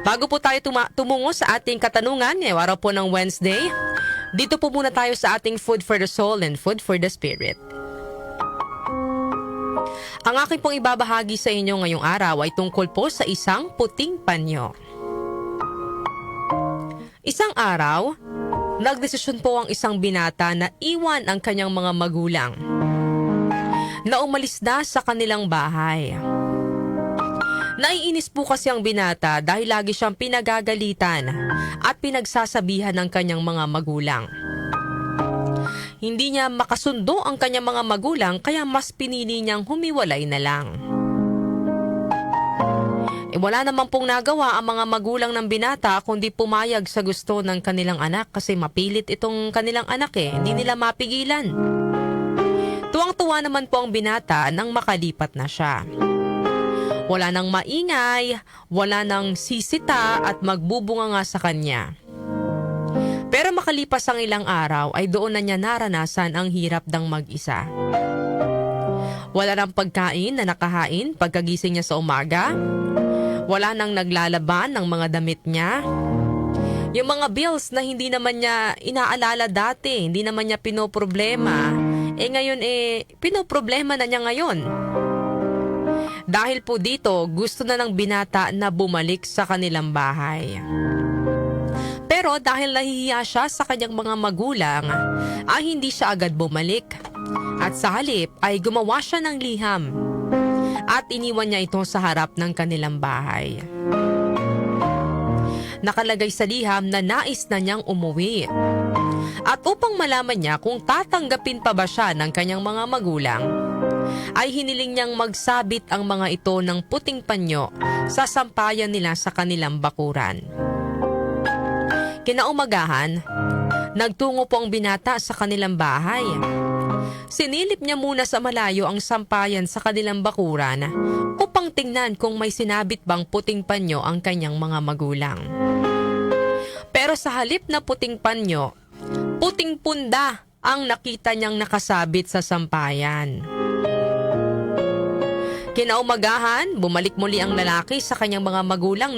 Bago po tayo tumungo sa ating katanungan, ngayong araw po ng Wednesday, dito po muna tayo sa ating Food for the Soul and Food for the Spirit. Ang aking pong ibabahagi sa inyo ngayong araw ay tungkol po sa isang puting panyo. Isang araw, nagdesisyon po ang isang binata na iwan ang kanyang mga magulang na umalis na sa kanilang bahay. Naiinis po kasi ang binata dahil lagi siyang pinagagalitan at pinagsasabihan ng kanyang mga magulang. Hindi niya makasundo ang kanyang mga magulang kaya mas pinili niyang humiwalay na lang. Wala naman pong nagawa ang mga magulang ng binata kundi pumayag sa gusto ng kanilang anak kasi mapilit itong kanilang anak hindi nila mapigilan. Tuwang-tuwa naman po ang binata nang makalipat na siya. Wala nang maingay, wala nang sisita at magbubunga nga sa kanya. Pero makalipas ang ilang araw ay doon na niya naranasan ang hirap ng mag-isa. Wala nang pagkain na nakahain pagkagising niya sa umaga. Wala nang naglalaban ng mga damit niya. Yung mga bills na hindi naman niya inaalala dati, hindi naman niya pinoproblema, ngayon pinoproblema na niya ngayon. Dahil po dito, gusto na ng binata na bumalik sa kanilang bahay. Pero dahil nahihiya siya sa kanyang mga magulang, ay hindi siya agad bumalik. At sa halip ay gumawa siya ng liham at iniwan niya ito sa harap ng kanilang bahay. Nakalagay sa liham na nais na niyang umuwi. At upang malaman niya kung tatanggapin pa ba siya ng kanyang mga magulang, ay hiniling niyang magsabit ang mga ito ng puting panyo sa sampayan nila sa kanilang bakuran. Kinaumagahan, nagtungo po ang binata sa kanilang bahay. Sinilip niya muna sa malayo ang sampayan sa kanilang bakuran upang tingnan kung may sinabit bang puting panyo ang kanyang mga magulang. Pero sa halip na puting panyo, puting punda ang nakita niyang nakasabit sa sampayan. Kinaumagahan, bumalik muli ang lalaki sa kanyang mga magulang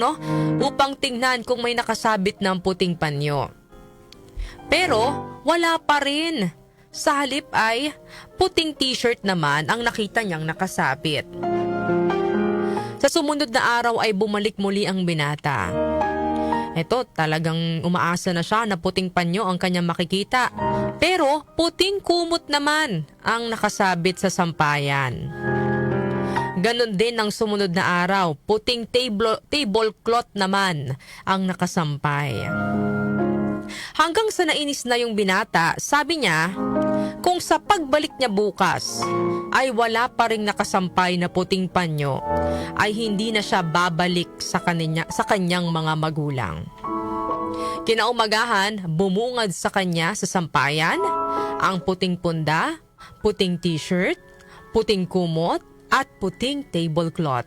upang tingnan kung may nakasabit ng puting panyo. Pero wala pa rin. Sa halip ay puting t-shirt naman ang nakita niyang nakasabit. Sa sumunod na araw ay bumalik muli ang binata. Ito, talagang umaasa na siya na puting panyo ang kanyang makikita. Pero puting kumot naman ang nakasabit sa sampayan. Ganon din ang sumunod na araw, puting tablecloth naman ang nakasampay. Hanggang sa nainis na yung binata, sabi niya, kung sa pagbalik niya bukas ay wala pa ring nakasampay na puting panyo, ay hindi na siya babalik sa kanyang mga magulang. Kinaumagahan, bumungad sa kanya sa sampayan ang puting punda, puting t-shirt, puting kumot, at puting tablecloth.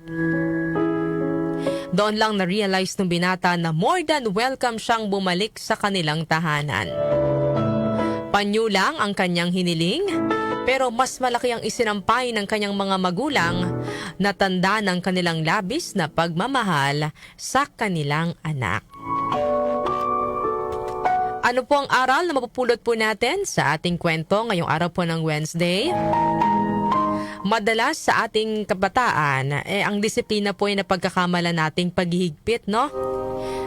Doon lang na-realize ng binata na more than welcome siyang bumalik sa kanilang tahanan. Panyo lang ang kanyang hiniling, pero mas malaki ang isinampay ng kanyang mga magulang na tanda ng kanilang labis na pagmamahal sa kanilang anak. Ano po ang aral na mapupulot po natin sa ating kwento ngayong araw po ng Wednesday? Madalas sa ating kabataan, ang disiplina po ay napagkakamala nating paghihigpit,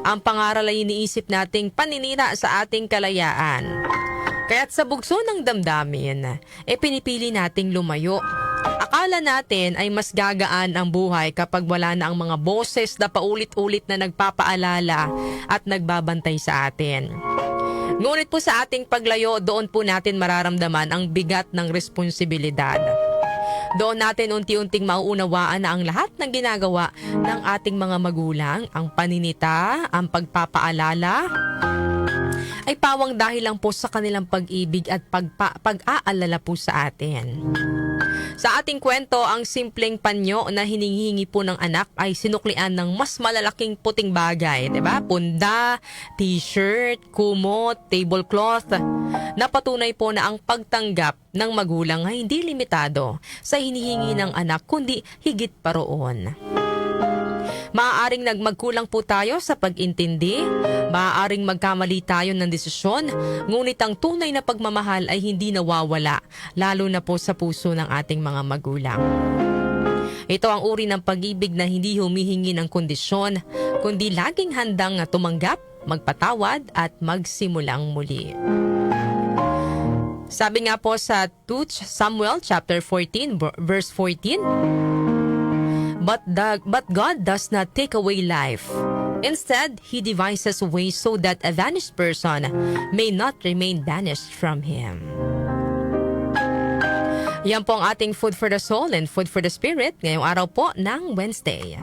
Ang pangaral ay iniisip nating paninira sa ating kalayaan. Kaya't sa bugso ng damdamin, pinipili nating lumayo. Akala natin ay mas gagaan ang buhay kapag wala na ang mga boses na paulit-ulit na nagpapaalala at nagbabantay sa atin. Ngunit po sa ating paglayo, doon po natin mararamdaman ang bigat ng responsibilidad. Doon natin unti-unting mauunawaan na ang lahat ng ginagawa ng ating mga magulang, ang paninita, ang pagpapaalala, ay pawang dahil lang po sa kanilang pag-ibig at pag-aalala po sa atin. Sa ating kwento, ang simpleng panyo na hinihingi po ng anak ay sinuklian ng mas malalaking puting bagay, diba? Punda, t-shirt, kumot, tablecloth. Napatunay po na ang pagtanggap ng magulang ay hindi limitado sa hinihingi ng anak kundi higit pa roon. Maaaring magkulang po tayo sa pag-intindi, maaaring magkamali tayo ng desisyon, ngunit ang tunay na pagmamahal ay hindi nawawala, lalo na po sa puso ng ating mga magulang. Ito ang uri ng pag-ibig na hindi humihingi ng kondisyon, kundi laging handang tumanggap, magpatawad at magsimulang muli. Sabi nga po sa 2 Samuel chapter 14 verse 14, But God does not take away life. Instead, He devises ways so that a vanished person may not remain banished from Him. Yan po ang ating food for the soul and food for the spirit ngayong araw po ng Wednesday.